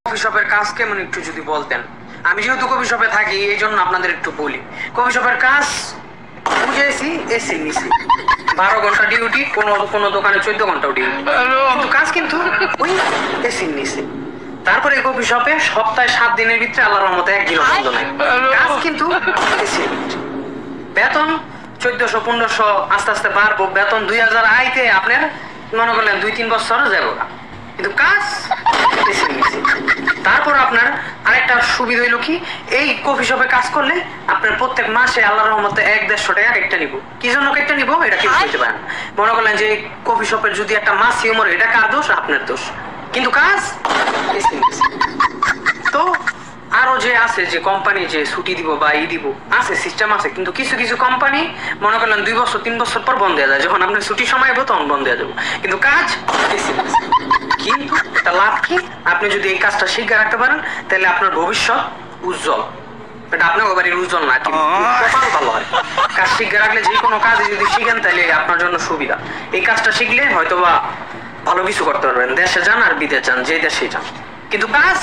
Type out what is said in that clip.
Coffee শপের কাজ কেমন একটু যদি বলতেন। আমি যেহেতু কফি শপে থাকি এই জন্য আপনাদের একটু বলি। কফি শপের কাজ বুঝেছি, এসি নিছি 12 ঘন্টা ডিউটি, কোনো দোকানে 14 ঘন্টাও ডিউটি, কিন্তু কাজ কিন্তু ওই এসি নিছে। তারপরে কফি শপে সপ্তাহে 7 দিনের ভিতরে আল্লাহর রহমতে একদিনও বন্ধ নাই, কাজ কিন্তু এসি। বেতন 1400-1500 আস্তে আস্তে বাড়বো, বেতন 2000 আইতে আপনার মনে করলেন 2-3 বছর যাবো, কিন্তু কাজ এসি নিছে। তারপর আপনার আরেকটা সুবিধা হইলো কি, এই কফি শপে কাজ করলে আপনার প্রত্যেক মাসে আল্লাহর রহমতে 1-150 টাকা একটা নিব। কি জন্য একটা নিব এটা কি বলতে পারেন। মনে করলেন যে কফি শপের যদি একটা মাস হিউমার, এটা কার দোষ? আপনার দোষ, কিন্তু কাজ তো। আরো যে আছে যে কোম্পানি যে ছুটি দিব বা ই দিব আছে, সিস্টেম আছে, কিন্তু কিছু কিছু কোম্পানি মনে করলেন 2 বছর 3 বছর পর বন্ধ হয়ে যায়, যখন আপনার ছুটির সময় হবে তখন বন্ধ হয়ে যাবো, কিন্তু কাজ। কিন্তু এটা লাভ কি, আপনি যদি এই কাজটা শিখে রাখতে পারেন তাহলে আপনার ভবিষ্যৎ উজ্জ্বল। এটা আপনার বাড়ির উজ্জ্বল না, কিন্তু কপাল ভালো হয়। কাজ শিখে রাখলে যে কোনো কাজে যদি শিখেন তাহলে আপনার জন্য সুবিধা। এই কাজটা শিখলে হয়তোবা ভালো কিছু করতে পারবেন, দেশে যান আর বিদেশ যান, যে দেশেই যান, কিন্তু কাজ